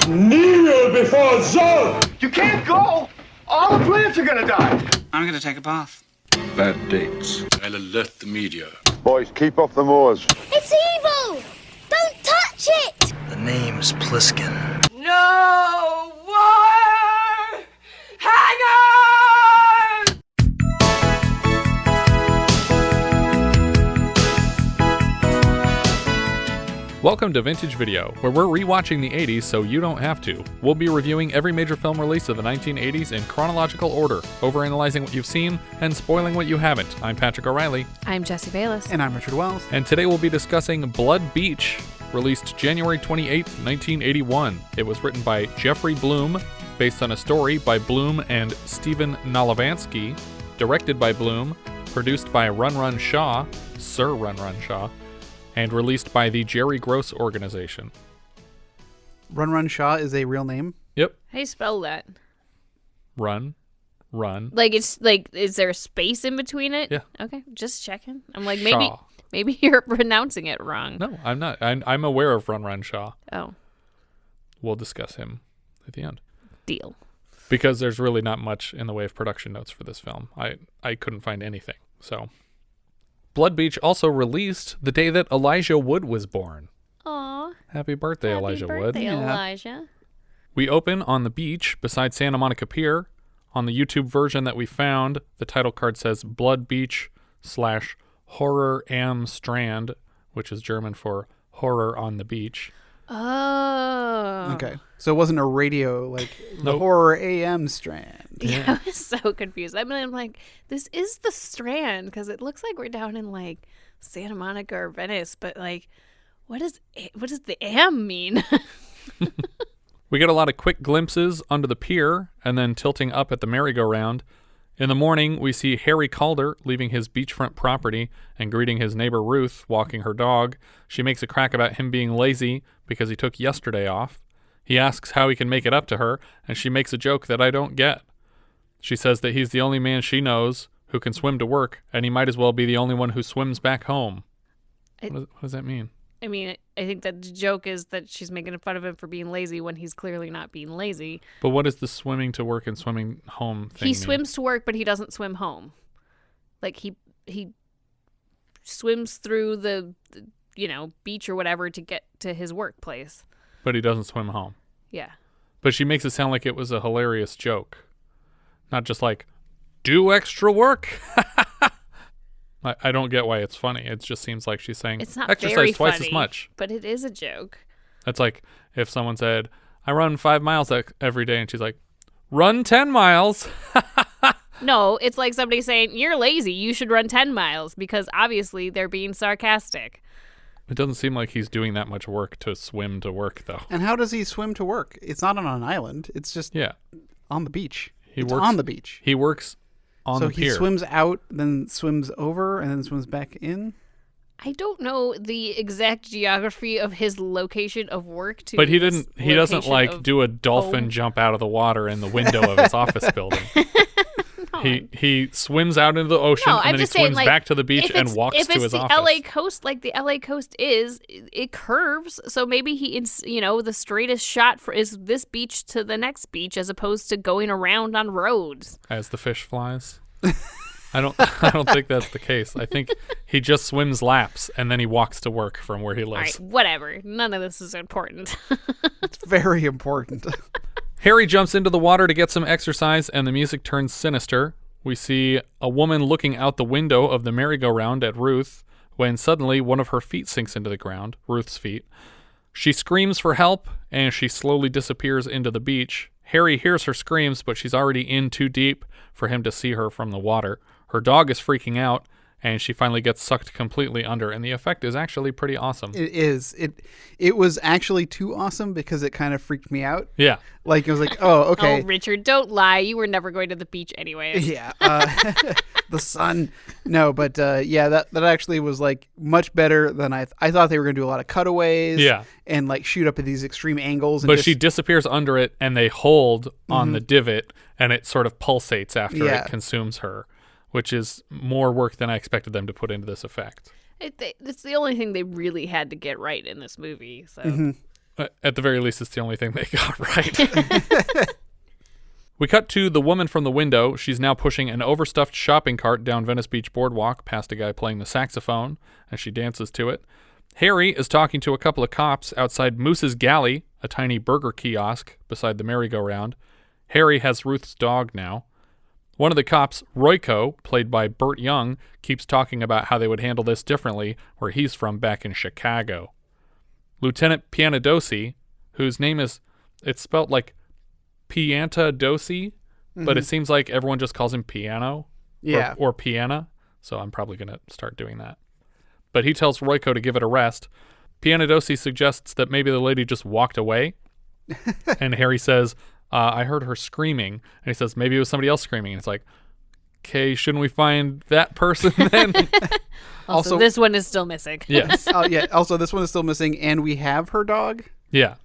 Kneel before Zod! You can't go! All the plants are gonna die! I'm gonna take a bath. Bad dates. I'll alert the media. Boys, keep off the moors. It's evil! Don't touch it! The name's Pliskin. No more hangers! Welcome to Vintage Video, where we're rewatching the 80s so you don't have to. We'll be reviewing every major film release of the 1980s in chronological order, overanalyzing what you've seen and spoiling what you haven't. I'm Patrick O'Reilly. I'm Jesse Bayless. And I'm Richard Wells. And today we'll be discussing Blood Beach, released January 28th, 1981. It was written by Jeffrey Bloom, based on a story by Bloom and Stephen Nalevansky, directed by Bloom, produced by Run Run Shaw, Sir Run Run Shaw, and released by the Jerry Gross Organization. Run Run Shaw is a real name? Yep. How do you spell that? Run. Like, it's like, is there a space in between it? Yeah. Okay, just checking. I'm like, Shaw. maybe you're pronouncing it wrong. No, I'm not. I'm aware of Run Run Shaw. Oh. We'll discuss him at the end. Deal. Because there's really not much in the way of production notes for this film. I couldn't find anything, so... Blood Beach also released the day that Elijah Wood was born. Aw. Happy birthday, Elijah Wood. Happy birthday, Elijah. We open on the beach beside Santa Monica Pier. On the YouTube version that we found, the title card says Blood Beach / Horror am Strand, which is German for horror on the beach. Oh. Okay. So it wasn't a radio, like, the Nope. Horror AM Strand. Yeah, I was so confused. I'm like, this is the Strand, because it looks like we're down in, like, Santa Monica or Venice, but, like, what does the am mean? We get a lot of quick glimpses under the pier and then tilting up at the merry-go-round. In the morning, we see Harry Caulder leaving his beachfront property and greeting his neighbor Ruth, walking her dog. She makes a crack about him being lazy because he took yesterday off. He asks how he can make it up to her, and she makes a joke that I don't get. She says that he's the only man she knows who can swim to work, and he might as well be the only one who swims back home. What does that mean? I mean, I think that the joke is that she's making fun of him for being lazy when he's clearly not being lazy. But what is the swimming to work and swimming home thing He mean? swims to work, but he doesn't swim home. Like, he swims through the beach or whatever to get to his workplace. But he doesn't swim home. Yeah. But she makes it sound like it was a hilarious joke. Not just like, do extra work. I don't get why it's funny. It just seems like she's saying, it's not exercise very twice funny, as much. But it is a joke. That's like if someone said, I run 5 miles every day. And she's like, run 10 miles. No, it's like somebody saying, you're lazy. You should run 10 miles because obviously they're being sarcastic. It doesn't seem like he's doing that much work to swim to work, though. And how does he swim to work? It's not on an island. It's just on the beach. It's on the beach. He works on the pier. So he swims out, then swims over, and then swims back in? I don't know the exact geography of his location of work to. But he doesn't like do a dolphin home. Jump out of the water in the window of his office building. No. He swims out into the ocean and then he swims back to the beach and walks to his office. If it's the LA coast, like the LA coast is, it curves. So maybe the straightest shot is this beach to the next beach as opposed to going around on roads. As the fish flies. I don't think that's the case. I think he just swims laps and then he walks to work from where he lives. All right, whatever. None of this is important. It's very important. Harry jumps into the water to get some exercise and the music turns sinister. We see a woman looking out the window of the merry-go-round at Ruth when suddenly one of her feet sinks into the ground, Ruth's feet. She screams for help and she slowly disappears into the beach. Harry hears her screams, but she's already in too deep for him to see her from the water. Her dog is freaking out, and she finally gets sucked completely under, and the effect is actually pretty awesome. It is. It was actually too awesome because it kind of freaked me out. Yeah. Like, it was like, oh, okay. Oh, Richard, don't lie. You were never going to the beach anyways. Yeah. The sun. No, but yeah, that actually was like much better than I thought they were going to do a lot of cutaways. Yeah. And like shoot up at these extreme angles. And but she disappears under it, and they hold on Mm-hmm. the divot, and it sort of pulsates after it consumes her, which is more work than I expected them to put into this effect. It's the only thing they really had to get right in this movie. So. Mm-hmm. At the very least, it's the only thing they got right. We cut to the woman from the window. She's now pushing an overstuffed shopping cart down Venice Beach Boardwalk past a guy playing the saxophone, and she dances to it. Harry is talking to a couple of cops outside Moose's Galley, a tiny burger kiosk beside the merry-go-round. Harry has Ruth's dog now. One of the cops, Royko, played by Burt Young, keeps talking about how they would handle this differently where he's from back in Chicago. Lieutenant Piantadosi, whose name is, it's spelled like Piantadosi, but it seems like everyone just calls him Piano or Piana, so I'm probably going to start doing that. But he tells Royko to give it a rest. Piantadosi suggests that maybe the lady just walked away, and Harry says, I heard her screaming, and he says, maybe it was somebody else screaming, and it's like, okay, shouldn't we find that person then? Also, this one is still missing. Yes. Also, this one is still missing, and we have her dog? Yeah.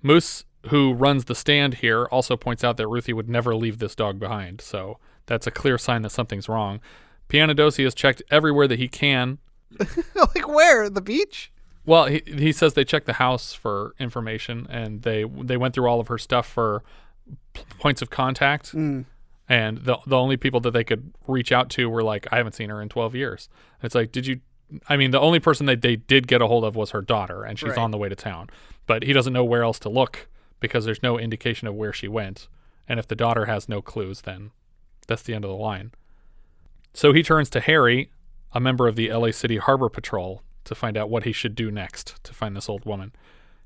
Moose, who runs the stand here, also points out that Ruthie would never leave this dog behind, so that's a clear sign that something's wrong. Piantadosi has checked everywhere that he can. Like where? The beach? Well, he says they checked the house for information, and they went through all of her stuff for points of contact, and the only people that they could reach out to were like, I haven't seen her in 12 years. It's like, the only person that they did get a hold of was her daughter, and she's on the way to town. But he doesn't know where else to look because there's no indication of where she went. And if the daughter has no clues, then that's the end of the line. So he turns to Harry, a member of the LA City Harbor Patrol, to find out what he should do next to find this old woman.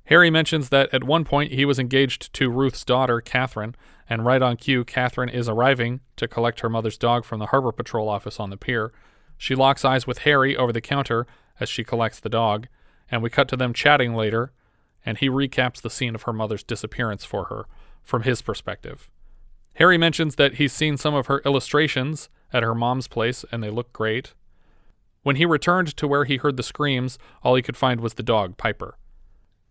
Harry mentions that at one point he was engaged to Ruth's daughter, Catherine, and right on cue, Catherine is arriving to collect her mother's dog from the Harbor Patrol office on the pier. She locks eyes with Harry over the counter as she collects the dog, and we cut to them chatting later, and he recaps the scene of her mother's disappearance for her from his perspective. Harry mentions that he's seen some of her illustrations at her mom's place, and they look great. When he returned to where he heard the screams, all he could find was the dog, Piper.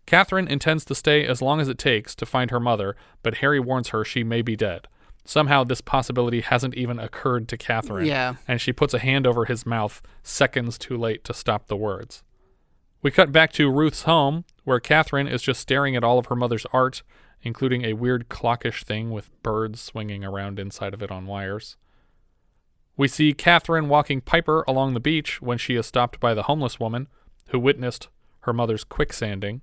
Catherine intends to stay as long as it takes to find her mother, but Harry warns her she may be dead. Somehow this possibility hasn't even occurred to Catherine, and she puts a hand over his mouth seconds too late to stop the words. We cut back to Ruth's home, where Catherine is just staring at all of her mother's art, including a weird clockish thing with birds swinging around inside of it on wires. We see Catherine walking Piper along the beach when she is stopped by the homeless woman, who witnessed her mother's quicksanding.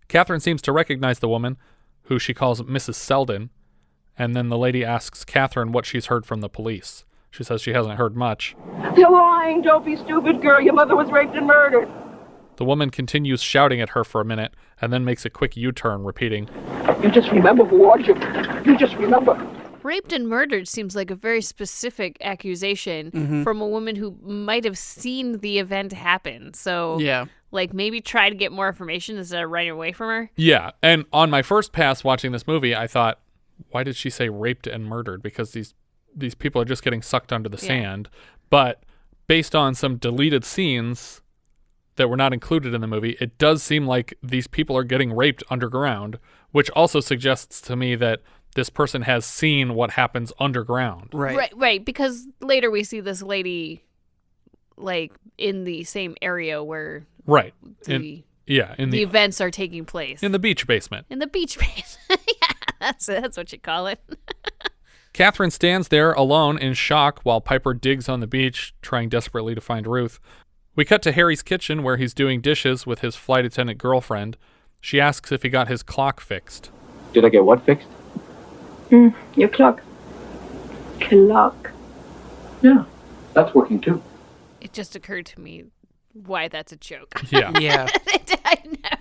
Catherine seems to recognize the woman, who she calls Mrs. Selden, and then the lady asks Catherine what she's heard from the police. She says she hasn't heard much. They're lying. Don't be stupid, girl. Your mother was raped and murdered. The woman continues shouting at her for a minute and then makes a quick U-turn, repeating, You just remember who was you. You just remember. Raped and murdered seems like a very specific accusation from a woman who might have seen the event happen. So, maybe try to get more information instead of running away from her. Yeah, and on my first pass watching this movie, I thought, why did she say raped and murdered? Because these people are just getting sucked under the sand. But based on some deleted scenes that were not included in the movie, it does seem like these people are getting raped underground, which also suggests to me that this person has seen what happens underground. Right. Because later we see this lady, in the same area where the events are taking place. In the beach basement. In the beach basement. That's what you call it. Catherine stands there alone in shock while Piper digs on the beach, trying desperately to find Ruth. We cut to Harry's kitchen where he's doing dishes with his flight attendant girlfriend. She asks if he got his clock fixed. Did I get what fixed? Your clock. Clock. Yeah, that's working too. It just occurred to me why that's a joke. Yeah.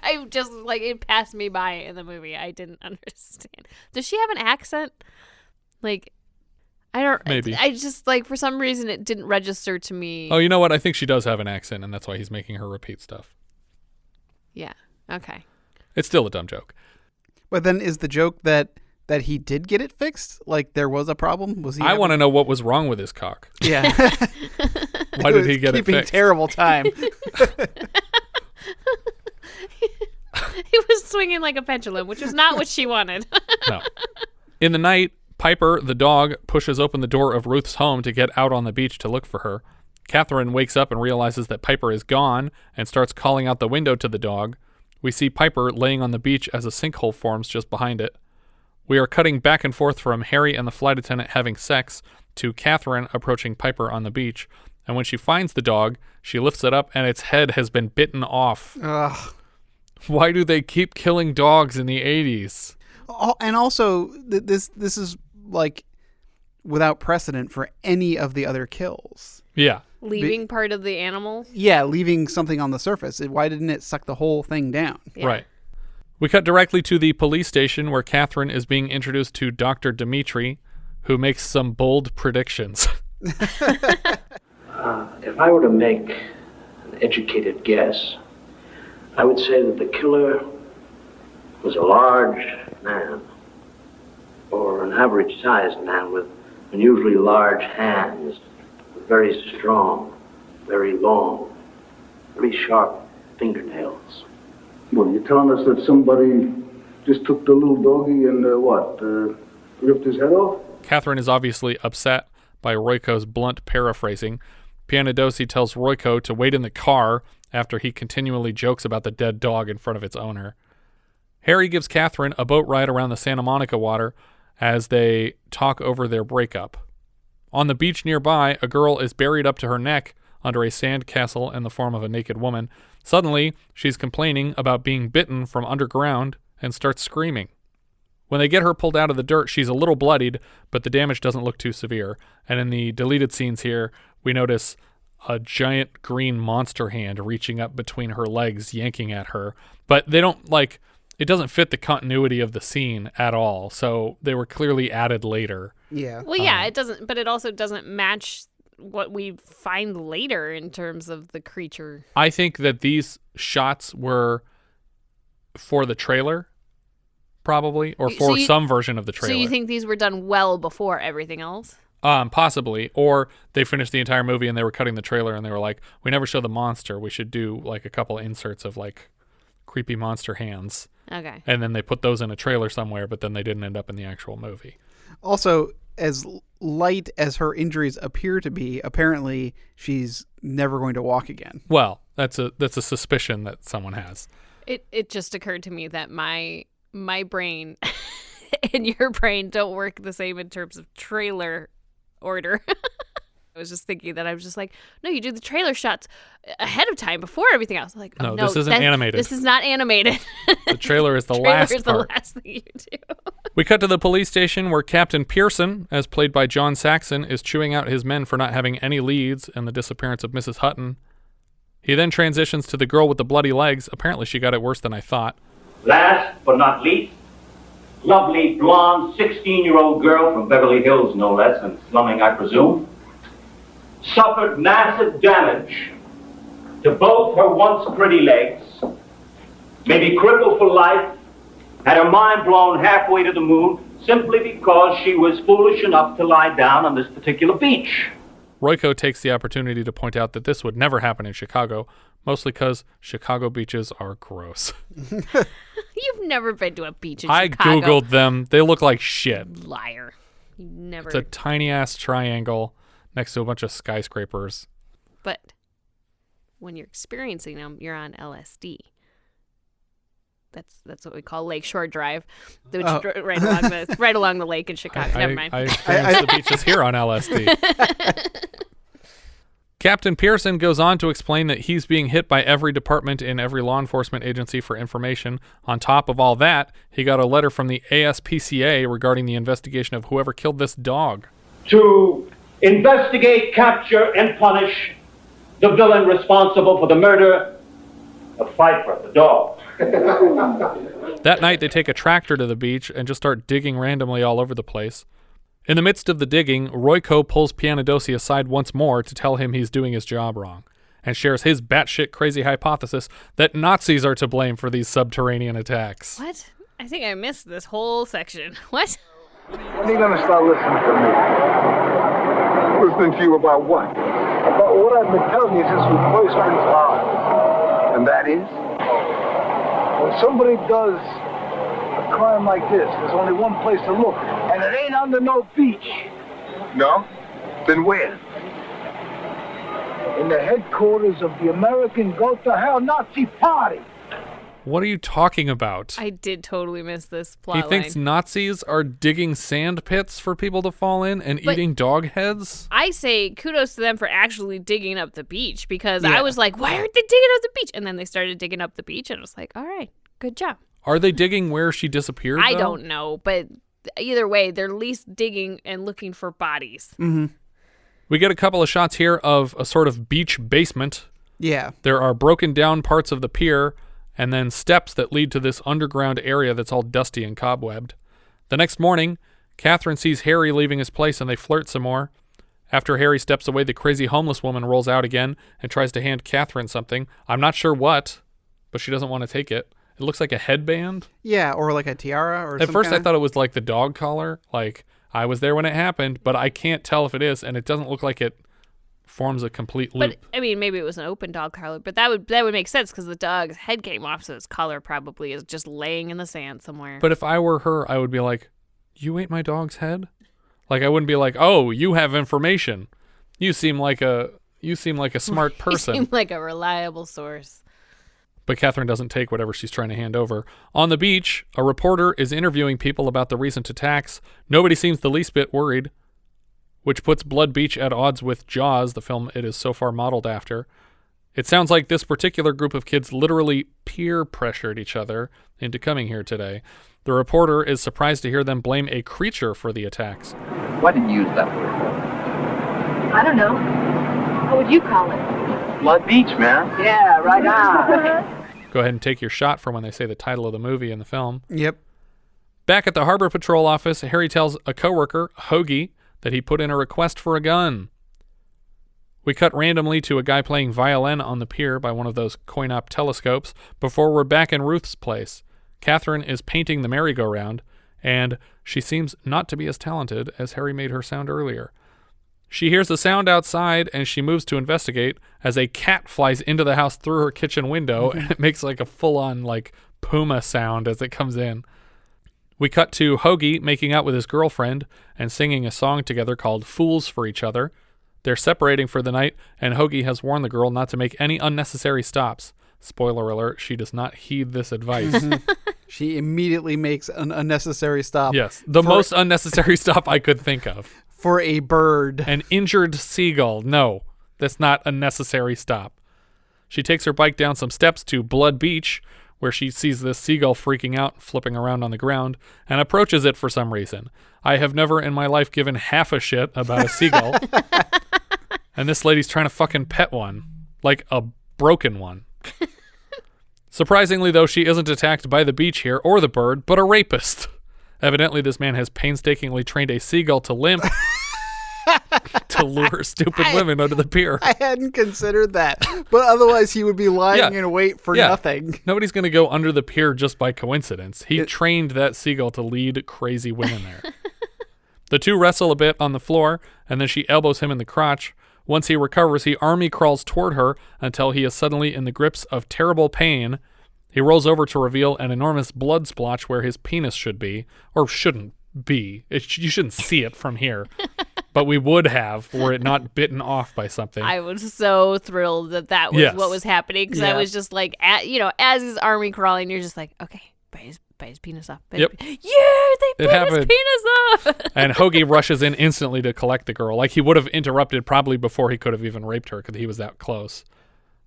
I just, it passed me by in the movie. I didn't understand. Does she have an accent? I don't... Maybe. I just, for some reason, it didn't register to me. Oh, you know what? I think she does have an accent, and that's why he's making her repeat stuff. Yeah. Okay. It's still a dumb joke. But then is the joke that he did get it fixed? There was a problem? I want to know what was wrong with his cock. Yeah. Why did he get it fixed? Keeping terrible time. He was swinging like a pendulum, which is not what she wanted. No. In the night, Piper, the dog, pushes open the door of Ruth's home to get out on the beach to look for her. Catherine wakes up and realizes that Piper is gone and starts calling out the window to the dog. We see Piper laying on the beach as a sinkhole forms just behind it. We are cutting back and forth from Harry and the flight attendant having sex to Catherine approaching Piper on the beach. And when she finds the dog, she lifts it up and its head has been bitten off. Ugh. Why do they keep killing dogs in the 80s? And also, this is like without precedent for any of the other kills. Yeah. Leaving part of the animal? Yeah, leaving something on the surface. Why didn't it suck the whole thing down? Yeah. Right. We cut directly to the police station where Catherine is being introduced to Dr. Dimitri, who makes some bold predictions. If I were to make an educated guess, I would say that the killer was a large man, or an average-sized man with unusually large hands, very strong, very long, very sharp fingernails. Well, you're telling us that somebody just took the little doggy and ripped his head off? Catherine is obviously upset by Royko's blunt paraphrasing. Piantadosi tells Royko to wait in the car after he continually jokes about the dead dog in front of its owner. Harry gives Catherine a boat ride around the Santa Monica water as they talk over their breakup. On the beach nearby, a girl is buried up to her neck under a sand castle in the form of a naked woman. Suddenly, she's complaining about being bitten from underground and starts screaming. When they get her pulled out of the dirt, she's a little bloodied, but the damage doesn't look too severe. And in the deleted scenes here, we notice a giant green monster hand reaching up between her legs, yanking at her. But they don't, it doesn't fit the continuity of the scene at all. So they were clearly added later. Yeah. Well, yeah, it doesn't, but it also doesn't match what we find later in terms of the creature. I think that these shots were for the trailer, probably, or for some version of the trailer. So you think these were done well before everything else? Possibly. Or they finished the entire movie and they were cutting the trailer and they were like, we never show the monster. We should do a couple inserts of creepy monster hands. Okay. And then they put those in a trailer somewhere, but then they didn't end up in the actual movie. Also, as light as her injuries appear to be, apparently she's never going to walk again. Well, that's a suspicion that someone has. It just occurred to me that my brain and your brain don't work the same in terms of trailer order. I was just thinking that I was just like, no, you do the trailer shots ahead of time before everything else. Like, no, this isn't animated. This is not animated. The trailer is the last part. Thing you do. We cut to the police station where Captain Pearson, as played by John Saxon, is chewing out his men for not having any leads in the disappearance of Mrs. Hutton. He then transitions to the girl with the bloody legs. Apparently she got it worse than I thought. Last but not least, lovely blonde 16-year-old girl from Beverly Hills, no less, and slumming, I presume, suffered massive damage to both her once pretty legs, may be crippled for life, had her mind blown halfway to the moon simply because she was foolish enough to lie down on this particular beach. Royko takes the opportunity to point out that this would never happen in Chicago, mostly because Chicago beaches are gross. You've never been to a beach in I Chicago. Googled them. They look like shit. Liar. You never. It's a tiny-ass triangle next to a bunch of skyscrapers. But when you're experiencing them, you're on LSD. That's what we call Lakeshore Drive, which right along the lake in Chicago. Never mind. I experienced the beaches here on LSD. Captain Pearson goes on to explain that he's being hit by every department in every law enforcement agency for information. On top of all that, he got a letter from the ASPCA regarding the investigation of whoever killed this dog. To investigate, capture, and punish the villain responsible for the murder of Piper, the dog. That night, they take a tractor to the beach and just start digging randomly all over the place. In the midst of the digging, Royko pulls Piantadosi aside once more to tell him he's doing his job wrong, and shares his batshit crazy hypothesis that Nazis are to blame for these subterranean attacks. What? I think I missed this whole section. What? When are you going to start listening to me? Listening to you about what? About what I've been telling you since we first went live. And that is? When somebody does a crime like this, there's only one place to look, and it ain't under no beach. No? Then where? In the headquarters of the American Go to Hell Nazi Party. What are you talking about? I did totally miss this plot He thinks Nazis are digging sand pits for people to fall in and eating dog heads? I say kudos to them for actually digging up the beach, because I was like, why aren't they digging up the beach? And then they started digging up the beach, and I was like, all right, good job. Are they digging where she disappeared, I though? don't know, but either way, they're at least digging and looking for bodies. Mm-hmm. We get a couple of shots here of a sort of beach basement. Yeah. There are broken down parts of the pier and then steps that lead to this underground area that's all dusty and cobwebbed. The next morning, Catherine sees Harry leaving his place and they flirt some more. After Harry steps away, the crazy homeless woman rolls out again and tries to hand Catherine something. I'm not sure what, but she doesn't want to take it. It looks like a headband. Yeah, or like a tiara or something. At first I thought it was like the dog collar. Like, I was there when it happened, but I can't tell if it is, and it doesn't look like it forms a complete loop. But I mean, maybe it was an open dog collar, but that would make sense because the dog's head came off, so its collar probably is just laying in the sand somewhere. But if I were her, I would be like, "You ate my dog's head?" Like, I wouldn't be like, "Oh, you have information. You seem like a smart person." You seem like a reliable source. But Catherine doesn't take whatever she's trying to hand over. On the beach, a reporter is interviewing people about the recent attacks. Nobody seems the least bit worried, which puts Blood Beach at odds with Jaws, the film it is so far modeled after. It sounds like this particular group of kids literally peer pressured each other into coming here today. The reporter is surprised to hear them blame a creature for the attacks. Why did you use that word? I don't know. What would you call it? Blood Beach, man. Yeah, right on. Go ahead and take your shot for when they say the title of the movie in the film. Yep. Back at the Harbor Patrol office, Harry tells a coworker, Hoagy, that he put in a request for a gun. We cut randomly to a guy playing violin on the pier by one of those coin-op telescopes before we're back in Ruth's place. Catherine is painting the merry-go-round, and she seems not to be as talented as Harry made her sound earlier. She hears a sound outside, and she moves to investigate as a cat flies into the house through her kitchen window, and it makes like a full-on like puma sound as it comes in. We cut to Hoagy making out with his girlfriend and singing a song together called Fools for Each Other. They're separating for the night, and Hoagy has warned the girl not to make any unnecessary stops. Spoiler alert, she does not heed this advice. She immediately makes an unnecessary stop. Yes, the most unnecessary stop I could think of. For a bird. An injured seagull. No, that's not a necessary stop. She takes her bike down some steps to Blood Beach, where she sees this seagull freaking out, flipping around on the ground, and approaches it for some reason. I have never in my life given half a shit about a seagull. And this lady's trying to fucking pet one. Like a broken one. Surprisingly, though, she isn't attacked by the beach here, or the bird, but a rapist. Evidently, this man has painstakingly trained a seagull to limp to lure stupid women onto the pier. I hadn't considered that. But otherwise, he would be lying in wait for nothing. Nobody's going to go under the pier just by coincidence. He trained that seagull to lead crazy women there. The two wrestle a bit on the floor, and then she elbows him in the crotch. Once he recovers, he army crawls toward her until he is suddenly in the grips of terrible pain. He rolls over to reveal an enormous blood splotch where his penis should be, or shouldn't be. You shouldn't see it from here. But we would have, were it not bitten off by something. I was so thrilled that was what was happening, because I was just like, as he's army crawling, you're just like, okay, bite his penis off. They bit his penis off. And Hoagy rushes in instantly to collect the girl. Like, he would have interrupted probably before he could have even raped her, because he was that close.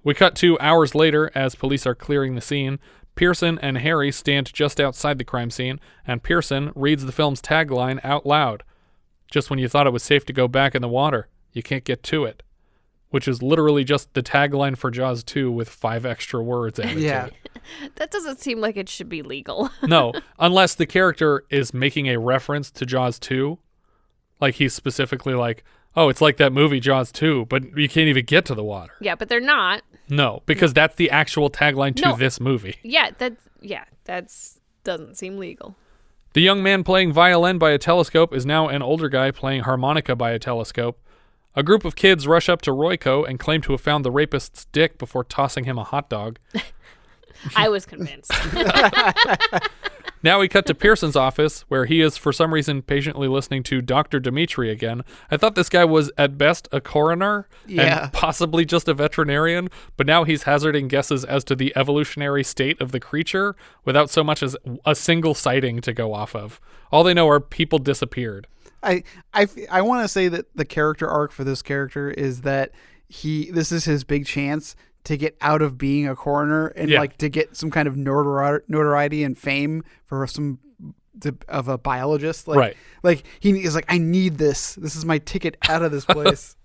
We cut 2 hours later as police are clearing the scene. Pearson and Harry stand just outside the crime scene, and Pearson reads the film's tagline out loud. Just when you thought it was safe to go back in the water, you can't get to it. Which is literally just the tagline for Jaws 2 with 5 extra words added to it. That doesn't seem like it should be legal. No, unless the character is making a reference to Jaws 2. Like, he's specifically like, oh, it's like that movie Jaws 2, but you can't even get to the water. Yeah, but they're not. No, because that's the actual tagline to this movie. Yeah, that's doesn't seem legal. The young man playing violin by a telescope is now an older guy playing harmonica by a telescope. A group of kids rush up to Royko and claim to have found the rapist's dick before tossing him a hot dog. I was convinced. Now we cut to Pearson's office, where he is for some reason patiently listening to Dr. Dimitri again. I thought this guy was at best a coroner and possibly just a veterinarian, but now he's hazarding guesses as to the evolutionary state of the creature without so much as a single sighting to go off of. All they know are people disappeared. I want to say that the character arc for this character is that this is his big chance to get out of being a coroner and like to get some kind of notoriety and fame for of a biologist. Like, right. Like he's like, I need this. This is my ticket out of this place.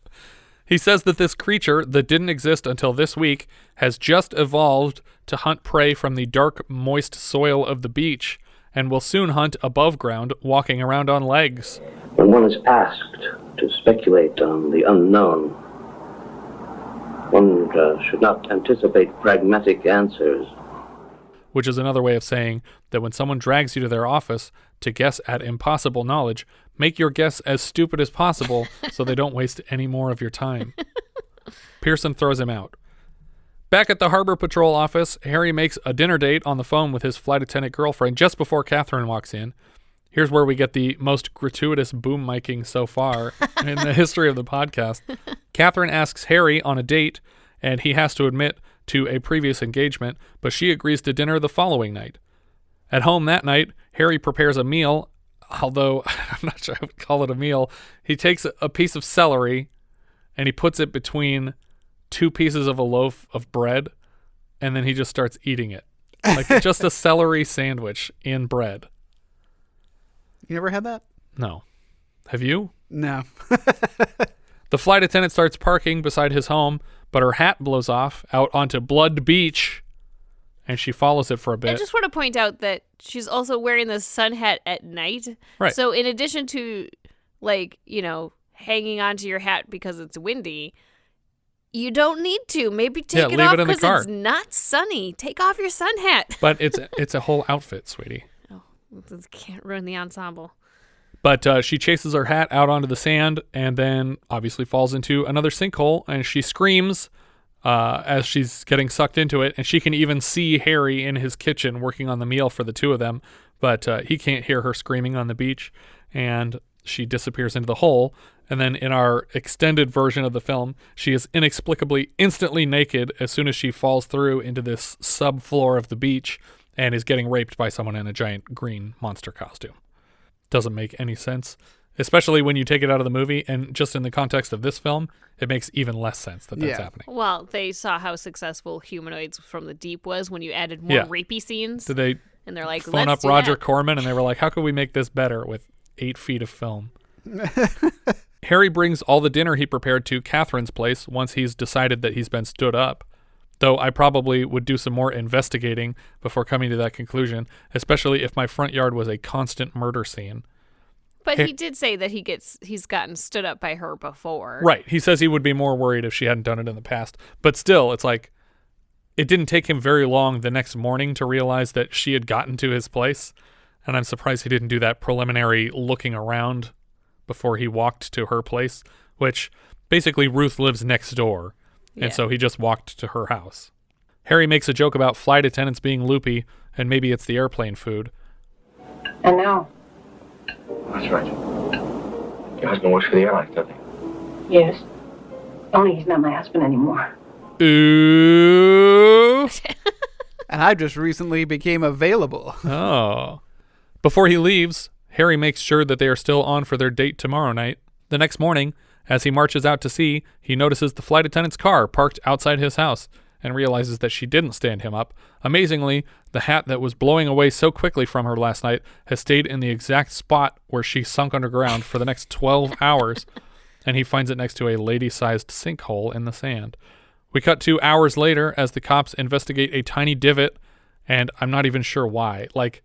He says that this creature that didn't exist until this week has just evolved to hunt prey from the dark, moist soil of the beach and will soon hunt above ground, walking around on legs. When one is asked to speculate on the unknown, one should not anticipate pragmatic answers. Which is another way of saying that when someone drags you to their office to guess at impossible knowledge, make your guess as stupid as possible so they don't waste any more of your time. Pearson throws him out. Back at the Harbor Patrol office, Harry makes a dinner date on the phone with his flight attendant girlfriend just before Catherine walks in. Here's where we get the most gratuitous boom miking so far in the history of the podcast. Catherine asks Harry on a date, and he has to admit to a previous engagement, but she agrees to dinner the following night. At home that night, Harry prepares a meal, although I'm not sure I would call it a meal. He takes a piece of celery, and he puts it between 2 pieces of a loaf of bread, and then he just starts eating it. Like just a celery sandwich in bread. You never had that? No. Have you? No. The flight attendant starts parking beside his home, but her hat blows off out onto Blood Beach, and she follows it for a bit. I just want to point out that she's also wearing the sun hat at night. Right. So in addition to, like, you know, hanging onto your hat because it's windy, you don't need to. Maybe take it off because it's not sunny. Take off your sun hat. But it's a whole outfit, sweetie. Can't ruin the ensemble. But she chases her hat out onto the sand and then obviously falls into another sinkhole, and she screams as she's getting sucked into it, and she can even see Harry in his kitchen working on the meal for the two of them, but he can't hear her screaming on the beach, and she disappears into the hole. And then in our extended version of the film, she is inexplicably instantly naked as soon as she falls through into this subfloor of the beach and is getting raped by someone in a giant green monster costume. Doesn't make any sense, especially when you take it out of the movie, and just in the context of this film, it makes even less sense that that's happening. Well, they saw how successful Humanoids from the Deep was when you added more rapey scenes. Did they and they're like, phone up Roger Corman, and they were like, how can we make this better with 8 feet of film? Harry brings all the dinner he prepared to Catherine's place once he's decided that he's been stood up. Though I probably would do some more investigating before coming to that conclusion, especially if my front yard was a constant murder scene. But he did say that he's gotten stood up by her before. Right. He says he would be more worried if she hadn't done it in the past. But still, it's like, it didn't take him very long the next morning to realize that she had gotten to his place. And I'm surprised he didn't do that preliminary looking around before he walked to her place, which basically Ruth lives next door. And so he just walked to her house. Harry makes a joke about flight attendants being loopy, and maybe it's the airplane food. I know. That's right. Your husband works for the airlines, doesn't he? Yes. Only he's not my husband anymore. Ooh. And I just recently became available. Oh. Before he leaves, Harry makes sure that they are still on for their date tomorrow night. The next morning, as he marches out to sea, he notices the flight attendant's car parked outside his house and realizes that she didn't stand him up. Amazingly, the hat that was blowing away so quickly from her last night has stayed in the exact spot where she sunk underground for the next 12 hours, and he finds it next to a lady-sized sinkhole in the sand. We cut 2 hours later as the cops investigate a tiny divot, and I'm not even sure why. Like,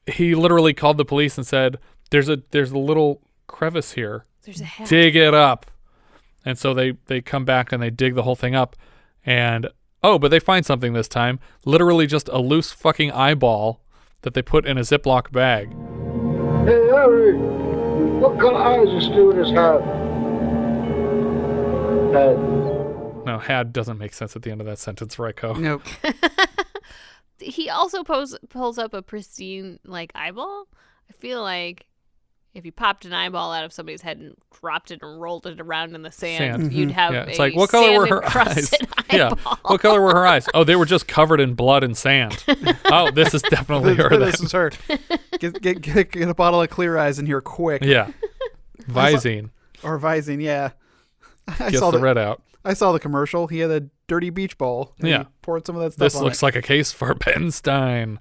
he literally called the police and said, there's a little crevice here. There's a hat. Dig it up. And so they come back and they dig the whole thing up. And, but they find something this time. Literally just a loose fucking eyeball that they put in a Ziploc bag. Hey, Harry, what kind of eyes does stewardess have? No, had doesn't make sense at the end of that sentence, Royko. Nope. he also pulls up a pristine, like, eyeball. I feel like if you popped an eyeball out of somebody's head and dropped it and rolled it around in the sand. You'd have it's like, what color were her eyes? Eyeball. Yeah, what color were her eyes? Oh, they were just covered in blood and sand. Oh, this is definitely her. This is her. Get a bottle of Clear Eyes in here quick. Yeah. Visine. Or Visine, yeah. Gets the red out. I saw the commercial. He had a dirty beach ball. And he poured some of that stuff This on looks it. like a case for Penstein.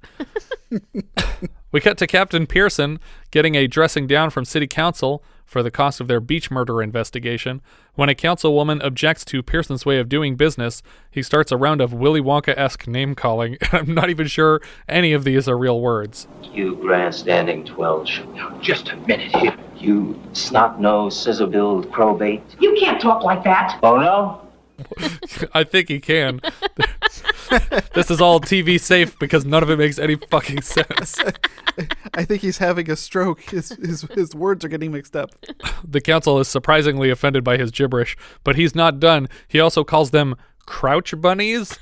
We cut to Captain Pearson getting a dressing down from City Council for the cost of their beach murder investigation. When a councilwoman objects to Pearson's way of doing business, he starts a round of Willy Wonka-esque name-calling. I'm not even sure any of these are real words. You grandstanding twelge. Just a minute here. You snot-nosed, scissor-billed crowbait. You can't talk like that. Oh, no? I think he can. This is all TV safe because none of it makes any fucking sense. I think he's having a stroke. His words are getting mixed up. The council is surprisingly offended by his gibberish, but he's not done. He also calls them crouch bunnies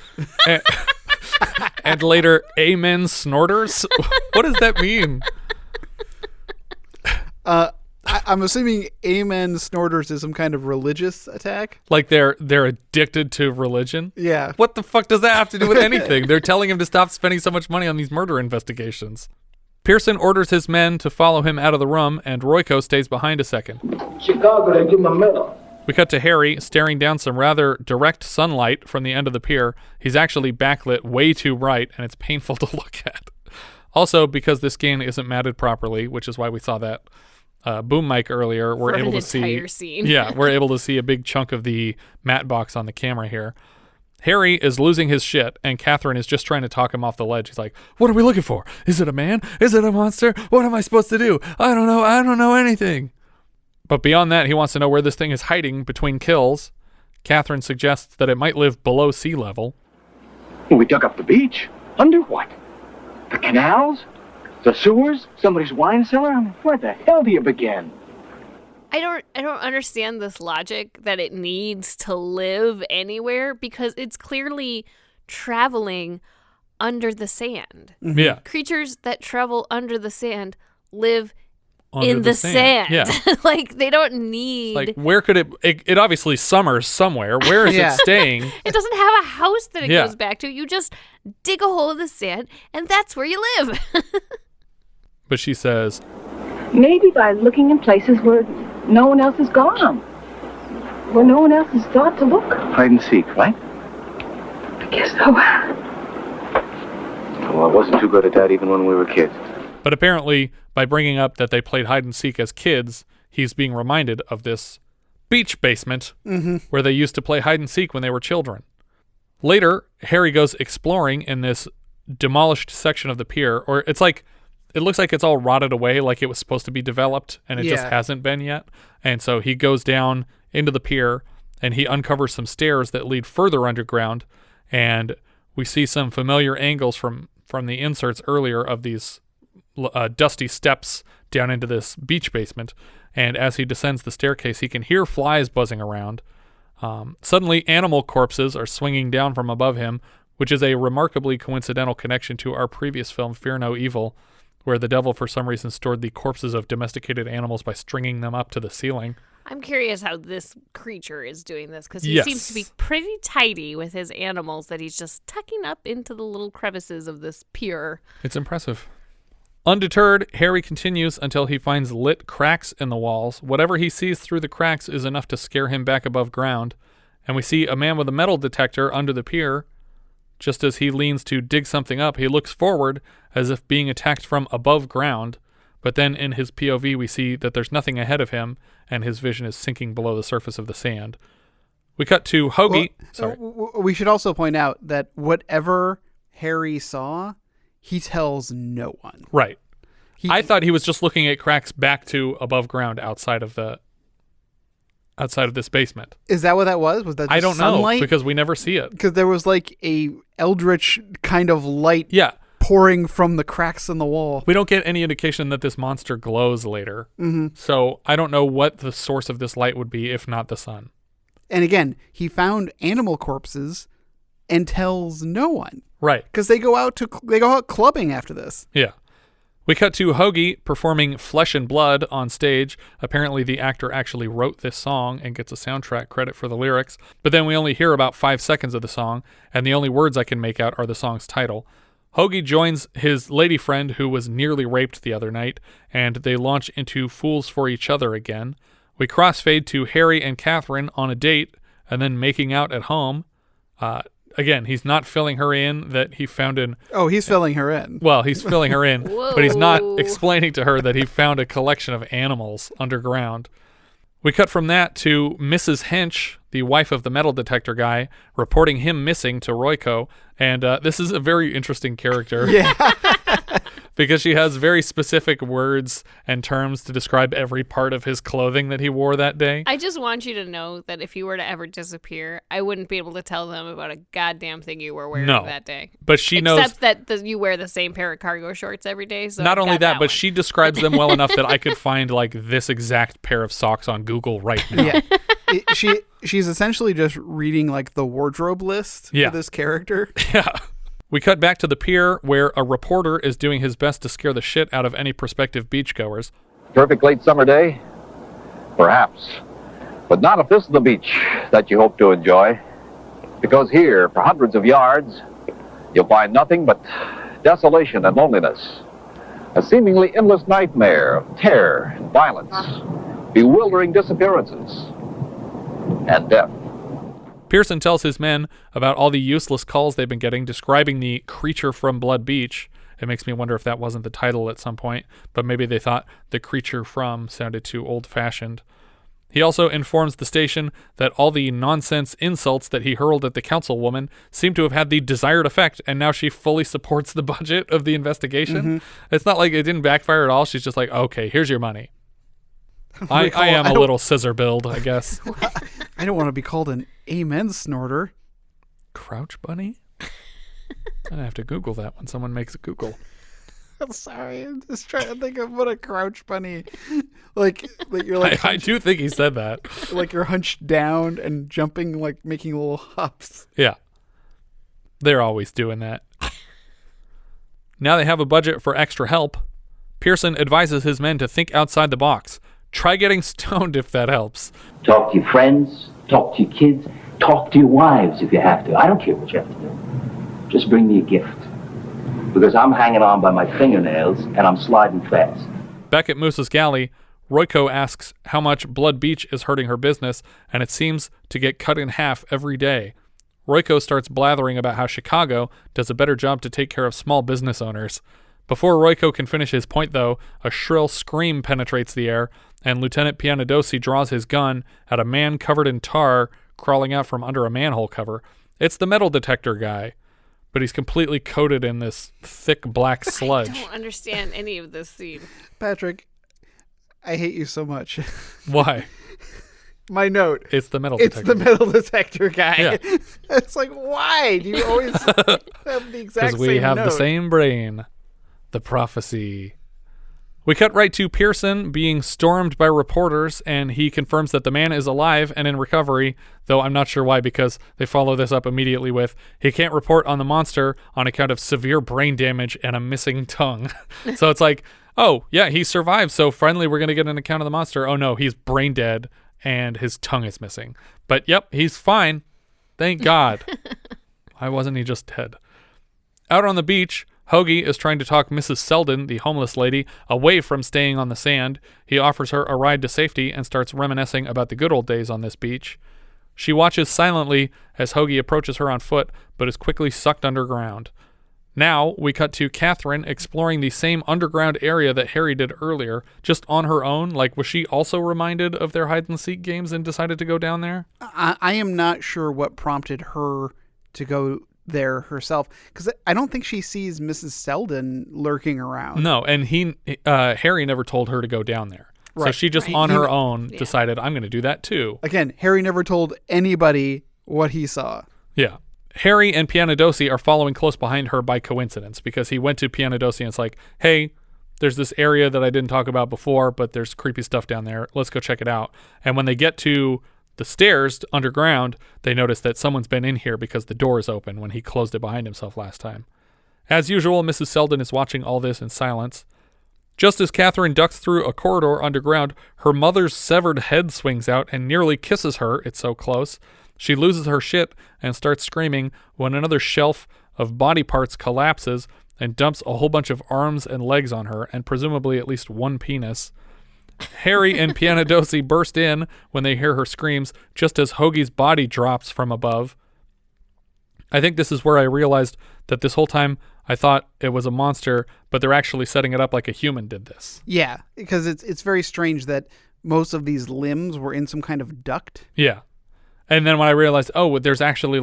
and later amen snorters. What does that mean? I'm assuming amen snorters is some kind of religious attack. Like they're addicted to religion? Yeah. What the fuck does that have to do with anything? They're telling him to stop spending so much money on these murder investigations. Pearson orders his men to follow him out of the room, and Royko stays behind a second. Chicago, they give him a medal. We cut to Harry staring down some rather direct sunlight from the end of the pier. He's actually backlit way too bright, and it's painful to look at. Also, because this scan isn't matted properly, which is why we saw that boom mic earlier, we're able to see scene. Yeah, we're able to see a big chunk of the matte box on the camera here. Harry is losing his shit, and Catherine is just trying to talk him off the ledge. He's like, what are we looking for? Is it a man? Is it a monster? What am I supposed to do? I don't know anything. But beyond that, he wants to know where this thing is hiding between kills. Catherine suggests that it might live below sea level. We dug up the beach. Under what? The canals? The sewers? Somebody's wine cellar? I mean, where the hell do you begin? I don't understand this logic that it needs to live anywhere because it's clearly traveling under the sand. Yeah. Creatures that travel under the sand live Under in the sand. Yeah. Like they don't need Like where could it obviously summers somewhere. Where is it staying? It doesn't have a house that it Yeah. goes back to. You just dig a hole in the sand and that's where you live. But she says, Maybe by looking in places where no one else has gone. Where no one else has thought to look. Hide and seek, right? I guess so. Well, I wasn't too good at that even when we were kids. but apparently by bringing up that they played hide and seek as kids, he's being reminded of this beach basement where they used to play hide and seek when they were children. Later, Harry goes exploring in this demolished section of the pier, or it looks like it's all rotted away, like it was supposed to be developed, and it just hasn't been yet. And so he goes down into the pier, and he uncovers some stairs that lead further underground, and we see some familiar angles from the inserts earlier of these dusty steps down into this beach basement. And as he descends the staircase, he can hear flies buzzing around. Suddenly, animal corpses are swinging down from above him, which is a remarkably coincidental connection to our previous film, Fear No Evil, where the devil for some reason stored the corpses of domesticated animals by stringing them up to the ceiling. I'm curious how this creature is doing this, because he seems to be pretty tidy with his animals that he's just tucking up into the little crevices of this pier. It's impressive. Undeterred, Harry continues until he finds lit cracks in the walls. Whatever he sees through the cracks is enough to scare him back above ground. And we see a man with a metal detector under the pier. Just as he leans to dig something up, he looks forward as if being attacked from above ground. But then in his POV, we see that there's nothing ahead of him, and his vision is sinking below the surface of the sand. We cut to Hoagy. We should also point out that whatever Harry saw, he tells no one. Right. I thought he was just looking at cracks back to above ground outside of this basement. Is that what that was? Was that just I don't sunlight? know, because we never see it. Because there was like a eldritch kind of light pouring from the cracks in the wall. We don't get any indication that this monster glows later. So I don't know what the source of this light would be if not the sun. And again, he found animal corpses and tells no one. Right. Because they go out clubbing after this. Yeah. We cut to Hoagy performing Flesh and Blood on stage. Apparently the actor actually wrote this song and gets a soundtrack credit for the lyrics. But then we only hear about 5 seconds of the song, and the only words I can make out are the song's title. Hoagy joins his lady friend who was nearly raped the other night, and they launch into fools for each other again. We crossfade to Harry and Catherine on a date, and then making out at home. Again, he's not filling her in that he found an... Oh, he's filling her in. Well, he's filling her in, but he's not explaining to her that he found a collection of animals underground. We cut from that to Mrs. Hench, the wife of the metal detector guy, reporting him missing to Royko. And this is a very interesting character. Yeah. Because she has very specific words and terms to describe every part of his clothing that he wore that day. I just want you to know that if you were to ever disappear, I wouldn't be able to tell them about a goddamn thing you were wearing that day. But she knows... Except that you wear the same pair of cargo shorts every day. So not only that, but she describes them well enough that I could find like this exact pair of socks on Google right now. Yeah. She's essentially just reading like the wardrobe list for this character. Yeah. We cut back to the pier where a reporter is doing his best to scare the shit out of any prospective beachgoers. Perfect late summer day? Perhaps. But not if this is the beach that you hope to enjoy. Because here, for hundreds of yards, you'll find nothing but desolation and loneliness. A seemingly endless nightmare of terror and violence, bewildering disappearances, and death. Pearson tells his men about all the useless calls they've been getting describing the creature from Blood Beach. It makes me wonder if that wasn't the title at some point, but maybe they thought the creature from sounded too old-fashioned. He also informs the station that all the nonsense insults that he hurled at the councilwoman seem to have had the desired effect, and now she fully supports the budget of the investigation. Mm-hmm. It's not like it didn't backfire at all. She's just like, okay, here's your money. I am a little scissor build, I guess. I don't want to be called an amen snorter. Crouch bunny? I have to Google that when someone makes a Google. I'm sorry. I'm just trying to think of what a crouch bunny. Like you're like. I do think he said that. Like you're hunched down and jumping, like making little hops. Yeah. They're always doing that. Now they have a budget for extra help. Pearson advises his men to think outside the box. Try getting stoned if that helps. Talk to your friends, talk to your kids, talk to your wives if you have to. I don't care what you have to do. Just bring me a gift. Because I'm hanging on by my fingernails and I'm sliding fast. Back at Moose's galley, Royko asks how much Blood Beach is hurting her business, and it seems to get cut in half every day. Royko starts blathering about how Chicago does a better job to take care of small business owners. Before Royko can finish his point, though, a shrill scream penetrates the air, and Lieutenant Piantadosi draws his gun at a man covered in tar crawling out from under a manhole cover. It's the metal detector guy, but he's completely coated in this thick black sludge. I don't understand any of this scene. Patrick, I hate you so much. Why? My note. It's the metal detector. It's the metal detector guy. Yeah. It's like, why do you always have the exact same Because we have note? the same brain. The prophecy. We cut right to Pearson being stormed by reporters, and he confirms that the man is alive and in recovery, though I'm not sure why, because they follow this up immediately with, he can't report on the monster on account of severe brain damage and a missing tongue. So it's like, oh, yeah, he survived, so finally we're going to get an account of the monster. Oh no, he's brain dead and his tongue is missing. But yep, he's fine. Thank God. Why wasn't he just dead? Out on the beach, Hoagy is trying to talk Mrs. Selden, the homeless lady, away from staying on the sand. He offers her a ride to safety and starts reminiscing about the good old days on this beach. She watches silently as Hoagy approaches her on foot, but is quickly sucked underground. Now, we cut to Catherine exploring the same underground area that Harry did earlier, just on her own. Like, was she also reminded of their hide-and-seek games and decided to go down there? I am not sure what prompted her to go there herself, because I don't think she sees Mrs. Selden lurking around. No, and Harry never told her to go down there. Right. So she just on her own decided, I'm going to do that too. Again, Harry never told anybody what he saw. Yeah. Harry and Piantadosi are following close behind her by coincidence, because he went to Piantadosi and it's like, hey, there's this area that I didn't talk about before, but there's creepy stuff down there. Let's go check it out. And when they get to the stairs underground, they notice that someone's been in here because the door is open when he closed it behind himself last time. As usual, Mrs. Selden is watching all this in silence. Just as Catherine ducks through a corridor underground, her mother's severed head swings out and nearly kisses her. It's so close. She loses her shit and starts screaming when another shelf of body parts collapses and dumps a whole bunch of arms and legs on her, and presumably at least one penis. Harry and Piantadosi burst in when they hear her screams, just as Hoagy's body drops from above. I think this is where I realized that this whole time I thought it was a monster, but they're actually setting it up like a human did this. Yeah, because it's very strange that most of these limbs were in some kind of duct. Yeah. And then when I realized, oh, there's actually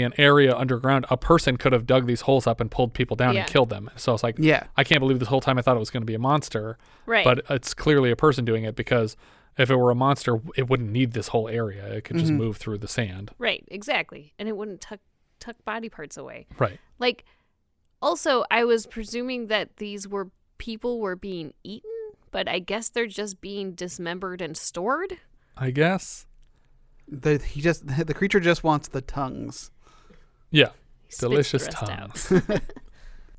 an area underground. A person could have dug these holes up and pulled people down and killed them. So I was like, I can't believe this whole time I thought it was going to be a monster. Right. But it's clearly a person doing it, because if it were a monster, it wouldn't need this whole area. It could just move through the sand. Right, exactly. And it wouldn't tuck body parts away. Right. Like, also, I was presuming that these people were being eaten, but I guess they're just being dismembered and stored? I guess. The creature just wants the tongues. Yeah. Delicious tongues.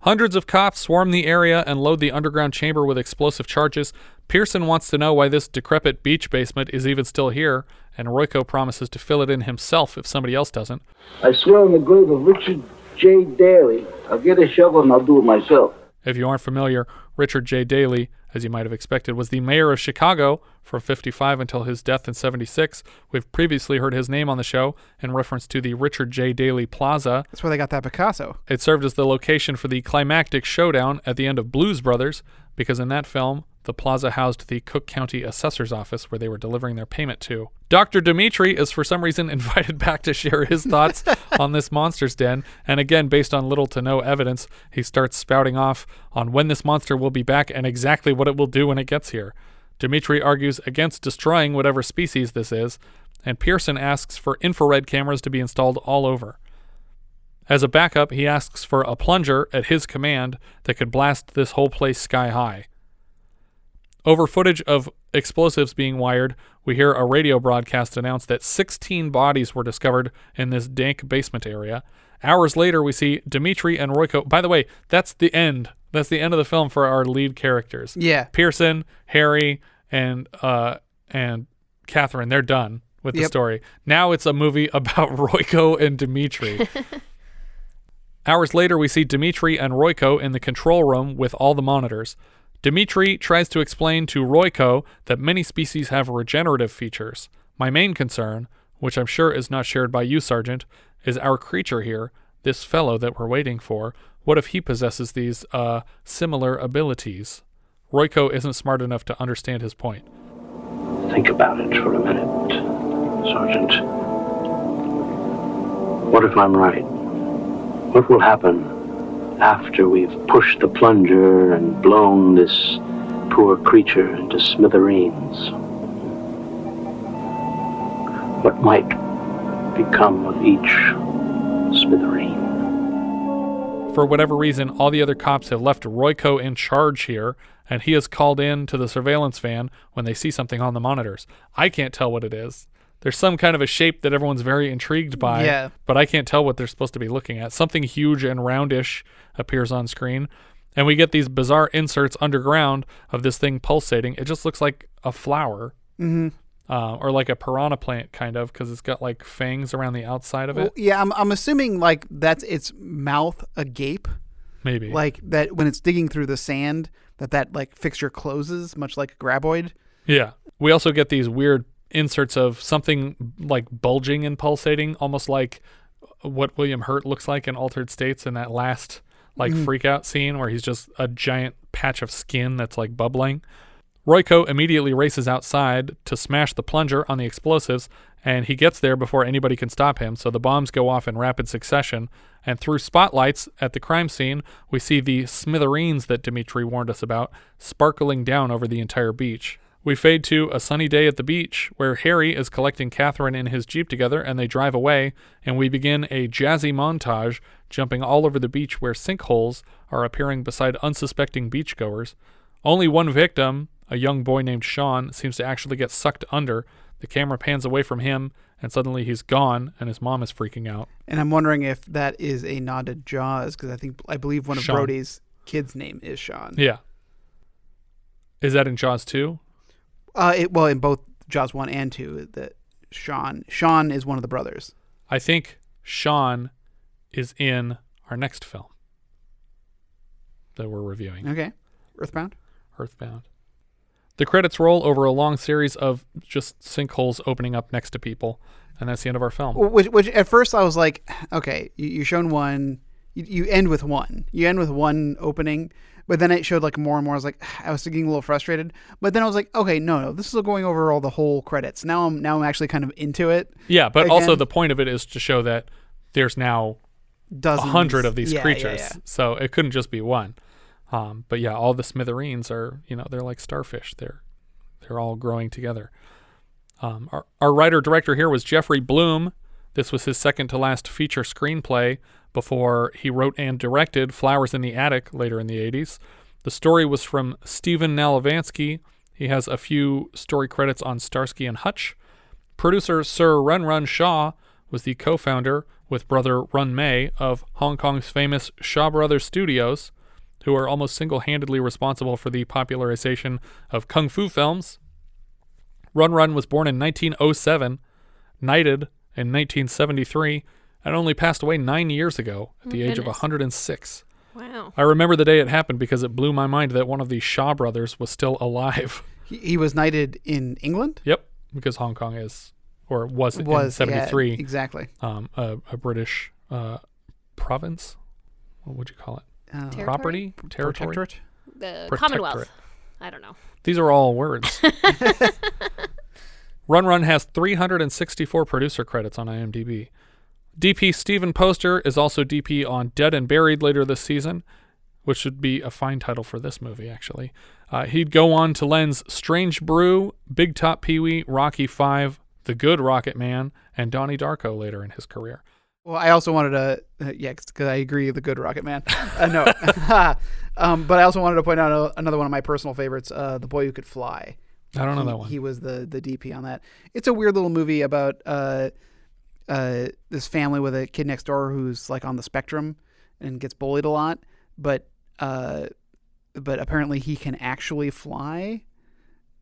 Hundreds of cops swarm the area and load the underground chamber with explosive charges. Pearson wants to know why this decrepit beach basement is even still here, and Royko promises to fill it in himself if somebody else doesn't. I swear on the grave of Richard J. Daly, I'll get a shovel and I'll do it myself. If you aren't familiar, Richard J. Daly, as you might have expected, was the mayor of Chicago from 55 until his death in 76. We've previously heard his name on the show in reference to the Richard J. Daly Plaza. That's where they got that Picasso. It served as the location for the climactic showdown at the end of Blues Brothers, because in that film, the plaza housed the Cook County Assessor's Office where they were delivering their payment to. Dr. Dimitri is for some reason invited back to share his thoughts on this monster's den, and again, based on little to no evidence, he starts spouting off on when this monster will be back and exactly what it will do when it gets here. Dimitri argues against destroying whatever species this is, and Pearson asks for infrared cameras to be installed all over. As a backup, he asks for a plunger at his command that could blast this whole place sky high. Over footage of explosives being wired, we hear a radio broadcast announce that 16 bodies were discovered in this dank basement area. Hours later, we see Dimitri and Royko. By the way, that's the end. That's the end of the film for our lead characters. Yeah. Pearson, Harry, and Catherine, they're done with the story. Now it's a movie about Royko and Dimitri. Hours later, we see Dimitri and Royko in the control room with all the monitors. Dimitri tries to explain to Royko that many species have regenerative features. My main concern, which I'm sure is not shared by you, Sergeant, is our creature here, this fellow that we're waiting for. What if he possesses these, similar abilities? Royko isn't smart enough to understand his point. Think about it for a minute, Sergeant. What if I'm right? What will happen after we've pushed the plunger and blown this poor creature into smithereens? What might become of each smithereen? For whatever reason, all the other cops have left Royko in charge here, and he is called in to the surveillance van when they see something on the monitors. I can't tell what it is. There's some kind of a shape that everyone's very intrigued by, but I can't tell what they're supposed to be looking at. Something huge and roundish appears on screen, and we get these bizarre inserts underground of this thing pulsating. It just looks like a flower, or like a piranha plant, kind of, because it's got like fangs around the outside of it. Well, yeah, I'm assuming like that's its mouth agape. Maybe. Like that when it's digging through the sand, that like fixture closes, much like a graboid. Yeah. We also get these weird inserts of something like bulging and pulsating, almost like what William Hurt looks like in Altered States in that last like freak out scene where he's just a giant patch of skin that's like bubbling. Royko immediately races outside to smash the plunger on the explosives, and he gets there before anybody can stop him, so the bombs go off in rapid succession, and through spotlights at the crime scene, we see the smithereens that Dimitri warned us about sparkling down over the entire beach. We fade to a sunny day at the beach where Harry is collecting Catherine in his Jeep together, and they drive away, and we begin a jazzy montage jumping all over the beach where sinkholes are appearing beside unsuspecting beachgoers. Only one victim, a young boy named Sean, seems to actually get sucked under. The camera pans away from him, and suddenly he's gone, and his mom is freaking out. And I'm wondering if that is a nod to Jaws, because I believe one of Sean. Brody's kids' name is Sean. Yeah. Is that in Jaws 2? Well, in both Jaws 1 and 2, that Sean is one of the brothers. I think Sean is in our next film that we're reviewing. Okay. Earthbound. The credits roll over a long series of just sinkholes opening up next to people, and that's the end of our film. Which at first I was like, okay, you're shown one, you end with one. You end with one opening, but then it showed like more and more. I was getting a little frustrated, but then I was like, okay, no, this is going over the whole credits. Now I'm actually kind of into it. Yeah, but again. Also the point of it is to show that there's now dozens 100 of these creatures, yeah. so it couldn't just be one. But yeah, all the smithereens are, they're like starfish. They're all growing together. Our writer-director here was Jeffrey Bloom. This was his second to last feature screenplay before he wrote and directed Flowers in the Attic later in the 80s. The story was from Stephen Nalevansky. He has a few story credits on Starsky and Hutch. Producer Sir Run Run Shaw was the co-founder with brother Run May of Hong Kong's famous Shaw Brothers Studios, who are almost single-handedly responsible for the popularization of kung fu films. Run Run was born in 1907, knighted in 1973, and only passed away 9 years ago at the age of 106. Wow. I remember the day it happened because it blew my mind that one of the Shaw brothers was still alive. He was knighted in England? Yep, because Hong Kong is, or was in 73. Yeah, exactly. A British province? What would you call it? Property? Territory? Protectorate? The Commonwealth. I don't know. These are all words. Run Run has 364 producer credits on IMDb. DP Stephen Poster is also DP on Dead and Buried later this season, which would be a fine title for this movie, actually. He'd go on to lens Strange Brew, Big Top Pee-wee, Rocky V, The Good Rocket Man, and Donnie Darko later in his career. Well, I also wanted to, because I agree, The Good Rocket Man. No. But I also wanted to point out another one of my personal favorites, The Boy Who Could Fly. I don't know that one. He was the DP on that. It's a weird little movie about this family with a kid next door who's like on the spectrum and gets bullied a lot, but apparently he can actually fly.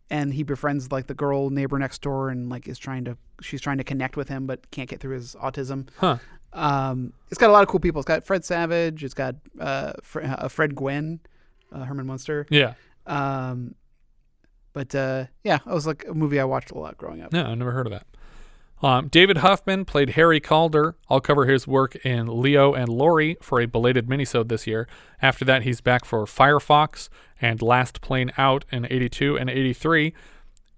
And he befriends like the girl neighbor next door and like she's trying to connect with him but can't get through his autism. Huh. It's got a lot of cool people. It's got Fred Savage. It's got Fred Gwynn, Herman Munster. Yeah. But it was like a movie I watched a lot growing up. No, I never heard of that. David Huffman played Harry Caulder. I'll cover his work in Leo and Laurie for a belated minisode this year. After that, he's back for Firefox and Last Plane Out in 82 and 83.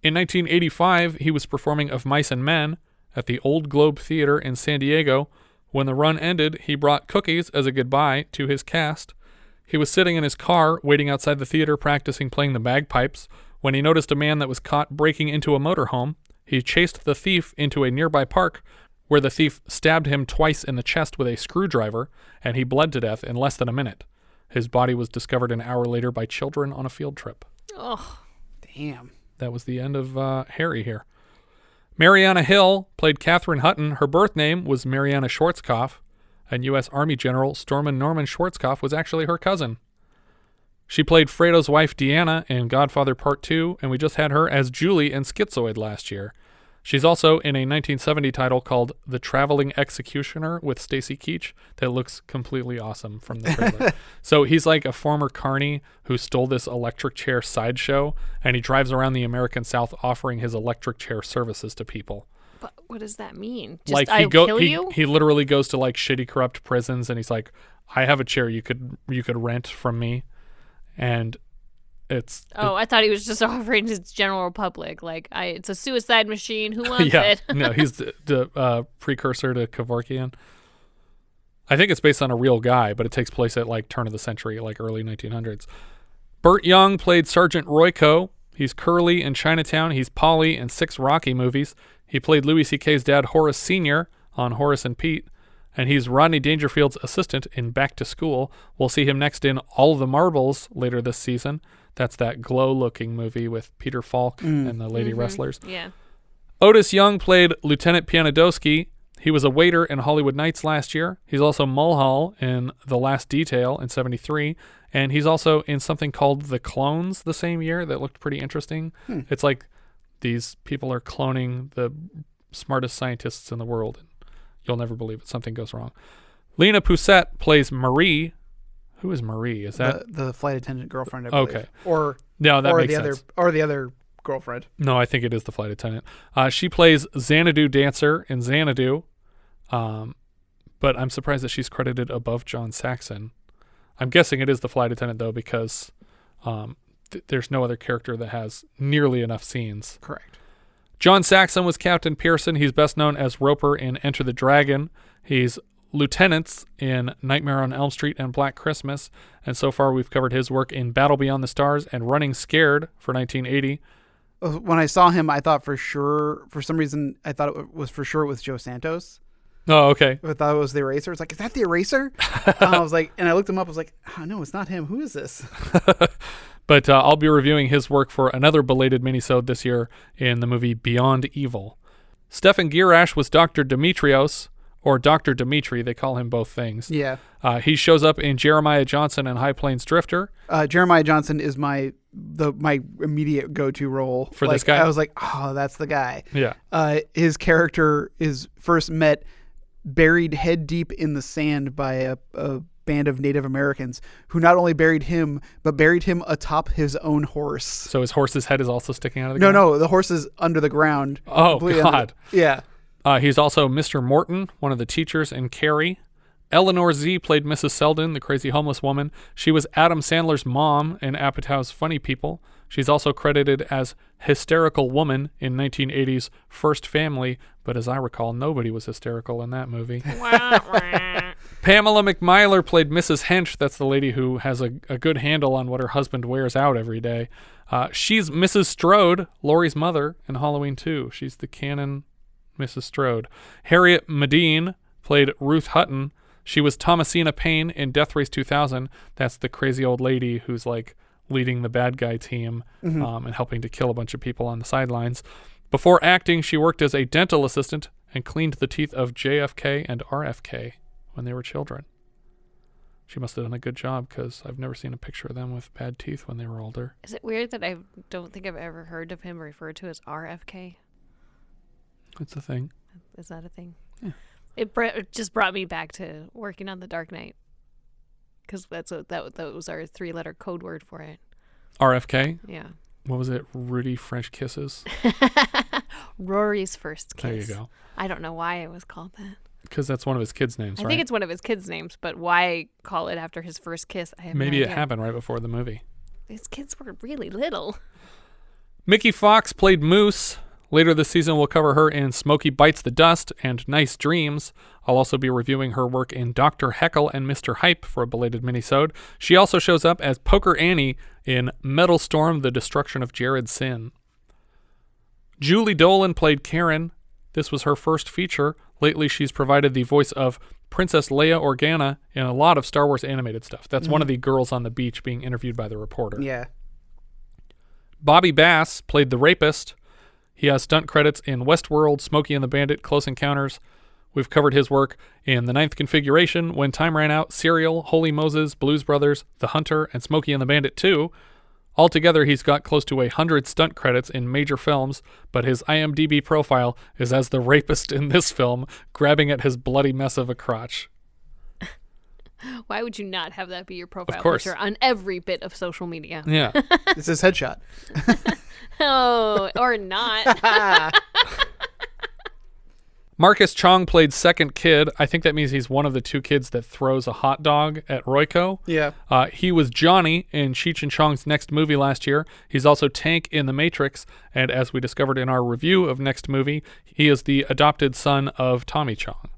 In 1985, he was performing Of Mice and Men at the Old Globe Theater in San Diego. When the run ended, he brought cookies as a goodbye to his cast. He was sitting in his car waiting outside the theater practicing playing the bagpipes when he noticed a man that was caught breaking into a motorhome. He chased the thief into a nearby park where the thief stabbed him twice in the chest with a screwdriver, and he bled to death in less than a minute. His body was discovered an hour later by children on a field trip. Oh, damn. That was the end of Harry here. Marianna Hill played Catherine Hutton. Her birth name was Marianna Schwarzkopf, and U.S. Army General Stormin Norman Schwarzkopf was actually her cousin. She played Fredo's wife Deanna in Godfather Part 2, and we just had her as Julie in Schizoid last year. She's also in a 1970 title called The Traveling Executioner with Stacy Keach that looks completely awesome from the trailer. So he's like a former carny who stole this electric chair sideshow, and he drives around the American South offering his electric chair services to people. But what does that mean? Just Like kill you? He literally goes to like shitty, corrupt prisons, and he's like, "I have a chair you could rent from me," and I thought he was just offering to the general public. Like, it's a suicide machine. Who wants it? No, he's the precursor to Kevorkian. I think it's based on a real guy, but it takes place at like turn of the century, like early 1900s. Burt Young played Sergeant Royko. He's Curly in Chinatown. He's Polly in 6 Rocky movies. He played Louis C.K.'s dad, Horace Sr. on Horace and Pete. And he's Rodney Dangerfield's assistant in Back to School. We'll see him next in All the Marbles later this season. That's that glow-looking movie with Peter Falk and the lady wrestlers. Yeah. Otis Young played Lieutenant Piantadosi. He was a waiter in Hollywood Nights last year. He's also Mulhall in The Last Detail in 73. And he's also in something called The Clones the same year that looked pretty interesting. It's like these people are cloning the smartest scientists in the world. And you'll never believe it. Something goes wrong. Lena Pousette plays Marie. Who is Marie? Is that the flight attendant girlfriend? I believe. Okay. Or no, that or makes the sense. the other girlfriend. No, I think it is the flight attendant. She plays Xanadu Dancer in Xanadu, but I'm surprised that she's credited above John Saxon. I'm guessing it is the flight attendant though, because there's no other character that has nearly enough scenes. Correct. John Saxon was Captain Pearson. He's best known as Roper in Enter the Dragon. He's lieutenants in Nightmare on Elm Street and Black Christmas, and so far we've covered his work in Battle Beyond the Stars and Running Scared for 1980. When I saw him, I thought for some reason, it was Joe Santos. Oh, okay. I thought it was the Eraser. It's like, is that the Eraser? I was like, and I looked him up. I was like, oh, no, it's not him. Who is this? But I'll be reviewing his work for another belated minisode this year in the movie Beyond Evil. Stefan Gierasch was Dr. Dimitrios, or Dr. Dimitri. They call him both things. Yeah. He shows up in Jeremiah Johnson and High Plains Drifter. Jeremiah Johnson is my immediate go-to role. For this guy? I was like, oh, that's the guy. Yeah. His character is first met buried head deep in the sand by a band of Native Americans who not only buried him, but buried him atop his own horse. So his horse's head is also sticking out of the ground? No, the horse is under the ground. Oh, God. Yeah. He's also Mr. Morton, one of the teachers in Carrie. Eleanor Zee played Mrs. Selden, the crazy homeless woman. She was Adam Sandler's mom in Apatow's Funny People. She's also credited as Hysterical Woman in 1980's First Family, but as I recall, nobody was hysterical in that movie. Pamela McMyler played Mrs. Hench. That's the lady who has a good handle on what her husband wears out every day. She's Mrs. Strode, Laurie's mother, in Halloween 2. She's the canon Mrs. Strode. Harriet Medin played Ruth Hutton. She was Thomasina Payne in Death Race 2000. That's the crazy old lady who's like leading the bad guy team and helping to kill a bunch of people on the sidelines. Before acting, she worked as a dental assistant and cleaned the teeth of JFK and RFK when they were children. She must have done a good job because I've never seen a picture of them with bad teeth when they were older. Is it weird that I don't think I've ever heard of him referred to as RFK? It's a thing. Is that a thing? Yeah. It just brought me back to working on The Dark Knight, because that was our 3-letter code word for it. RFK? Yeah. What was it? Rudy French Kisses? Rory's First Kiss. There you go. I don't know why it was called that. Because that's one of his kids' names, right? I think it's one of his kids' names, but why call it after his first kiss? I have Maybe no it idea. happened right before the movie. His kids were really little. Mickey Fox played Moose. Later this season, we'll cover her in Smokey Bites the Dust and Nice Dreams. I'll also be reviewing her work in Dr. Heckle and Mr. Hype for a belated minisode. She also shows up as Poker Annie in Metal Storm, The Destruction of Jared Sin. Julie Dolan played Karen. This was her first feature. Lately, she's provided the voice of Princess Leia Organa in a lot of Star Wars animated stuff. That's one of the girls on the beach being interviewed by the reporter. Yeah. Bobby Bass played the rapist. He has stunt credits in Westworld, Smokey and the Bandit, Close Encounters. We've covered his work in The Ninth Configuration, When Time Ran Out, Serial, Holy Moses, Blues Brothers, The Hunter, and Smokey and the Bandit 2. Altogether, he's got close to 100 stunt credits in major films, but his IMDb profile is as the rapist in this film, grabbing at his bloody mess of a crotch. Why would you not have that be your profile picture on every bit of social media? Yeah. It's his headshot. Oh, or not. Marcus Chong played Second Kid. I think that means he's one of the 2 kids that throws a hot dog at Royko. Yeah. He was Johnny in Cheech and Chong's Next Movie last year. He's also Tank in The Matrix. And as we discovered in our review of Next Movie, he is the adopted son of Tommy Chong.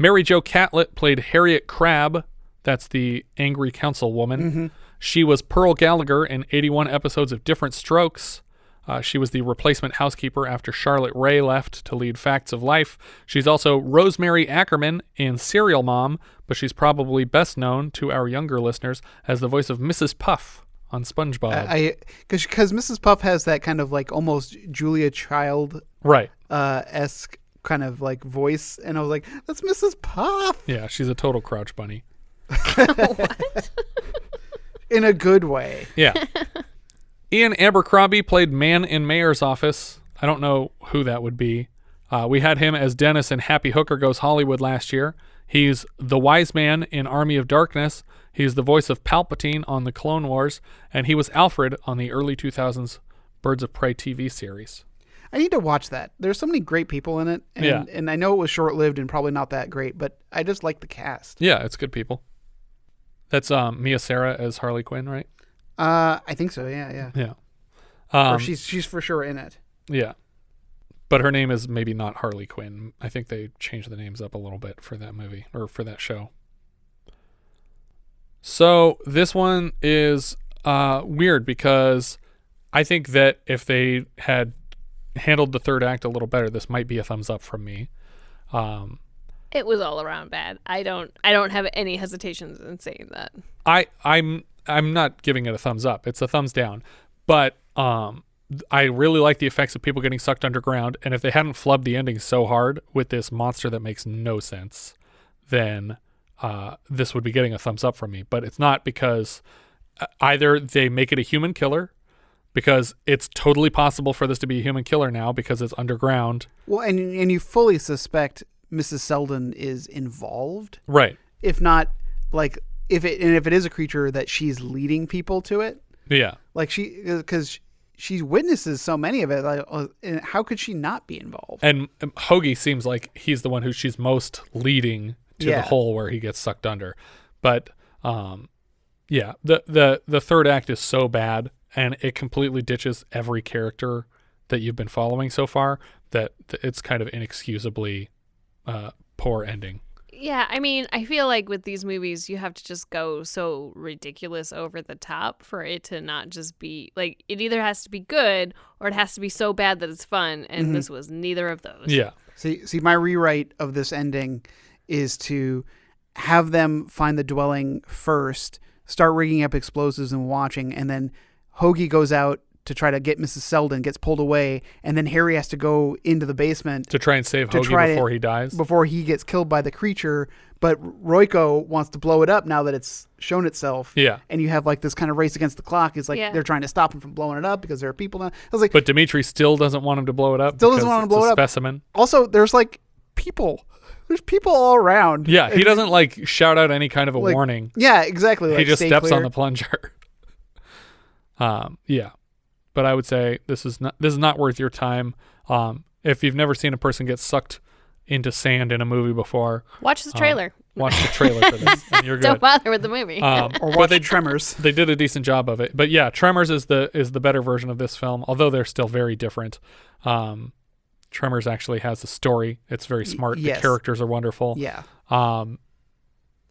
Mary Jo Catlett played Harriet Crabb. That's the angry councilwoman. Mm-hmm. She was Pearl Gallagher in 81 episodes of Different Strokes. She was the replacement housekeeper after Charlotte Ray left to lead Facts of Life. She's also Rosemary Ackerman in Serial Mom, but she's probably best known to our younger listeners as the voice of Mrs. Puff on SpongeBob. Because Mrs. Puff has that kind of like almost Julia Child right esque kind of like voice, and I was like, that's Mrs. Puff. Yeah, she's a total Crouch Bunny. What? In a good way. Yeah. Ian Abercrombie played Man in Mayor's Office. I don't know who that would be. We had him as Dennis in Happy Hooker Goes Hollywood last year. He's the wise man in Army of Darkness. He's the voice of Palpatine on the Clone Wars, and he was Alfred on the early 2000s Birds of Prey TV series. I need to watch that. There's so many great people in it, and I know it was short-lived and probably not that great, but I just like the cast. Yeah, it's good people. That's Mia Sara as Harley Quinn, right? I think so. Yeah. Or she's for sure in it. Yeah, but her name is maybe not Harley Quinn. I think they changed the names up a little bit for that movie or for that show. So this one is weird because I think that if they had handled the third act a little better, this might be a thumbs up from me. It was all around bad. I don't have any hesitations in saying that. I'm not giving it a thumbs up. It's a thumbs down. But I really like the effects of people getting sucked underground. And if they hadn't flubbed the ending so hard with this monster that makes no sense, then this would be getting a thumbs up from me. But it's not, because either they make it a human killer, because it's totally possible for this to be a human killer now because it's underground. Well, and you fully suspect Mrs. Selden is involved, right? If not, like if it is a creature that she's leading people to it, yeah. Like because she witnesses so many of it. Like, how could she not be involved? And Hoagy seems like he's the one who she's most leading to the hole where he gets sucked under. But yeah, the third act is so bad, and it completely ditches every character that you've been following so far that it's kind of inexcusably poor ending. Yeah, I mean, I feel like with these movies, you have to just go so ridiculous over the top for it to not just be, like, it either has to be good or it has to be so bad that it's fun, and this was neither of those. Yeah. See, my rewrite of this ending is to have them find the dwelling first, start rigging up explosives and watching, and then Hoagy goes out to try to get Mrs. Selden, gets pulled away, and then Harry has to go into the basement to try and save Hoagy before he dies. Before he gets killed by the creature. But Royko wants to blow it up now that it's shown itself. Yeah. And you have like this kind of race against the clock. It's like they're trying to stop him from blowing it up because there are people now. I was like, but Dimitri still doesn't want him to blow it up. Still doesn't want him to blow it up. Specimen. Also, there's like people. There's people all around. Yeah, he doesn't like shout out any kind of a warning. Yeah, exactly. He just steps on the plunger. Yeah. But I would say this is not worth your time. If you've never seen a person get sucked into sand in a movie before, watch the trailer. Watch the trailer for this, and you're good. Don't bother with the movie. Or watch Tremors. They did a decent job of it. But yeah, Tremors is the better version of this film, although they're still very different. Tremors actually has a story. It's very smart. Yes. The characters are wonderful. Yeah. And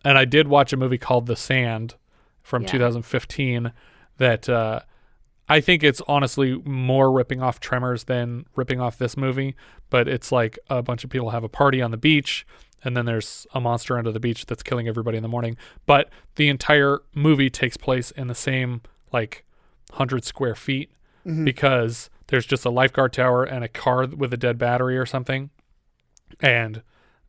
I did watch a movie called The Sand from 2015 that I think it's honestly more ripping off Tremors than ripping off this movie, but it's like a bunch of people have a party on the beach, and then there's a monster under the beach that's killing everybody in the morning. But the entire movie takes place in the same like 100 square feet because there's just a lifeguard tower and a car with a dead battery or something, and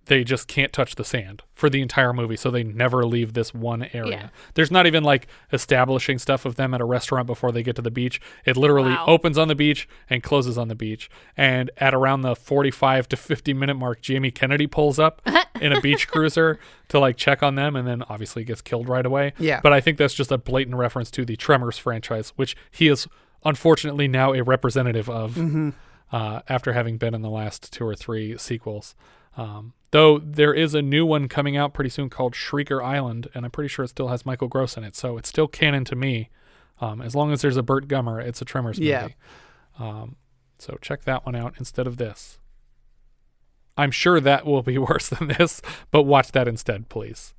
they just can't touch the sand for the entire movie, so they never leave this one area. Yeah. There's not even like establishing stuff of them at a restaurant before they get to the beach. It literally opens on the beach and closes on the beach. And at around the 45 to 50 minute mark, Jamie Kennedy pulls up in a beach cruiser to like check on them, and then obviously gets killed right away. Yeah. But I think that's just a blatant reference to the Tremors franchise, which he is unfortunately now a representative of after having been in the last 2 or 3 sequels. Though there is a new one coming out pretty soon called Shrieker Island, and I'm pretty sure it still has Michael Gross in it, so it's still canon to me. As long as there's a Burt Gummer, it's a Tremors movie. Yeah. So check that one out instead of this. I'm sure that will be worse than this, but watch that instead, please.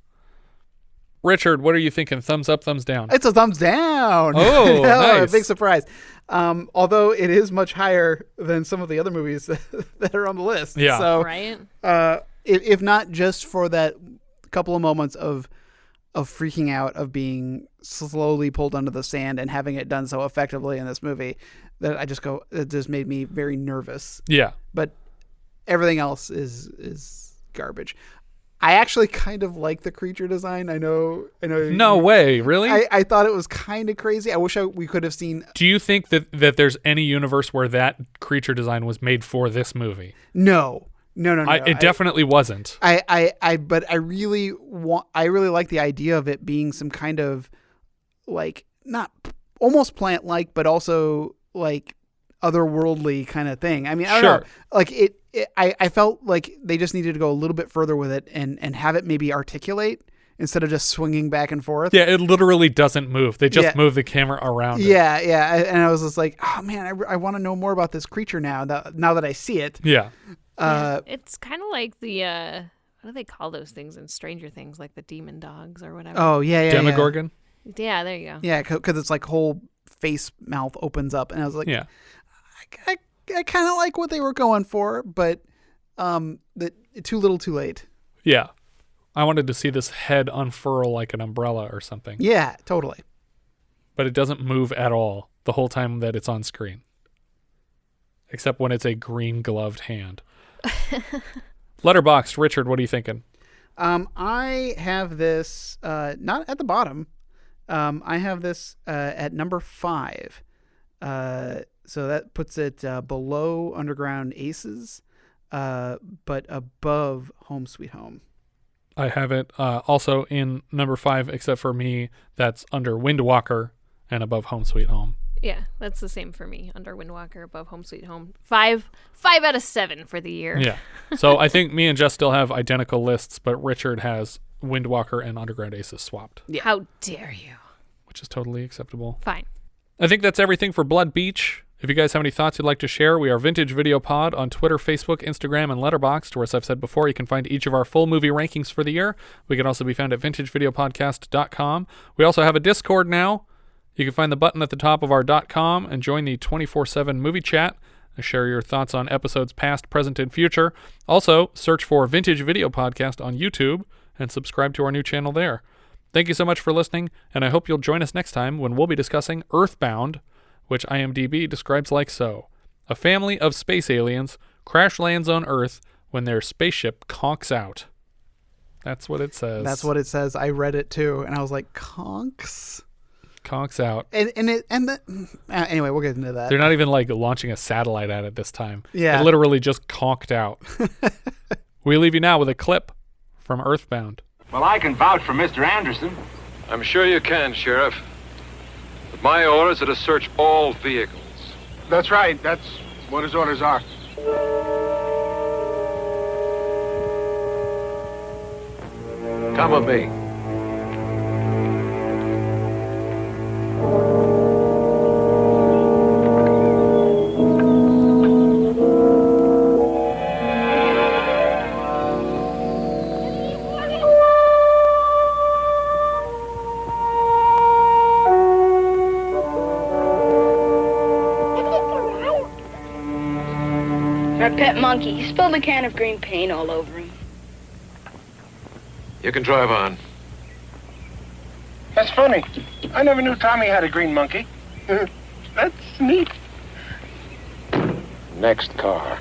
Richard, what are you thinking? Thumbs up, thumbs down? It's a thumbs down. Oh, nice. Big surprise. Although it is much higher than some of the other movies that are on the list. Yeah. So, right. If not just for that couple of moments of freaking out, of being slowly pulled under the sand and having it done so effectively in this movie that it just made me very nervous. Yeah. But everything else is garbage. I actually kind of like the creature design. I know. No way, really? I thought it was kind of crazy. I wish we could have seen. Do you think that there's any universe where that creature design was made for this movie? No. It definitely wasn't. But I really like the idea of it being some kind of like not almost plant-like, but also like otherworldly kind of thing. I mean, I don't know. Like I felt like they just needed to go a little bit further with it and have it maybe articulate instead of just swinging back and forth. Yeah, it literally doesn't move. They just move the camera around it. Yeah. And I was just like, oh man, I want to know more about this creature now that I see it. Yeah. It's kind of like the what do they call those things in Stranger Things, like the demon dogs or whatever? Oh yeah. Demogorgon. Yeah, there you go. Yeah, because it's like whole face mouth opens up, and I was like, yeah, I kind of like what they were going for, but too little, too late. Yeah, I wanted to see this head unfurl like an umbrella or something. Yeah, totally. But it doesn't move at all the whole time that it's on screen, except when it's a green gloved hand. Letterboxd, Richard, what are you thinking? I have this not at the bottom. I have this at number 5. So that puts it below Underground Aces, but above Home Sweet Home. I have it also in number 5, except for me, that's under Windwalker and above Home Sweet Home. Yeah, that's the same for me. Under Windwalker, above Home Sweet Home. 5 out of 7 for the year. Yeah. So I think me and Jess still have identical lists, but Richard has Windwalker and Underground Aces swapped. Yeah. How dare you? Which is totally acceptable. Fine. I think that's everything for Blood Beach. If you guys have any thoughts you'd like to share, we are Vintage Video Pod on Twitter, Facebook, Instagram, and Letterboxd, where, as I've said before, you can find each of our full movie rankings for the year. We can also be found at vintagevideopodcast.com. We also have a Discord now. You can find the button at the top of our .com and join the 24/7 movie chat and share your thoughts on episodes past, present, and future. Also, search for Vintage Video Podcast on YouTube and subscribe to our new channel there. Thank you so much for listening, and I hope you'll join us next time when we'll be discussing Earthbound, which IMDb describes like so. A family of space aliens crash lands on Earth when their spaceship conks out. That's what it says. That's what it says. I read it too, and I was like, conks? Conks out. Anyway, we'll get into that. They're not even like launching a satellite at it this time. Yeah. It literally just conked out. We leave you now with a clip from Earthbound. Well, I can vouch for Mr. Anderson. I'm sure you can, Sheriff. But my orders are to search all vehicles. That's right. That's what his orders are. Come with me. Our pet monkey. He spilled a can of green paint all over him. You can drive on. That's funny. I never knew Tommy had a green monkey. That's neat. Next car.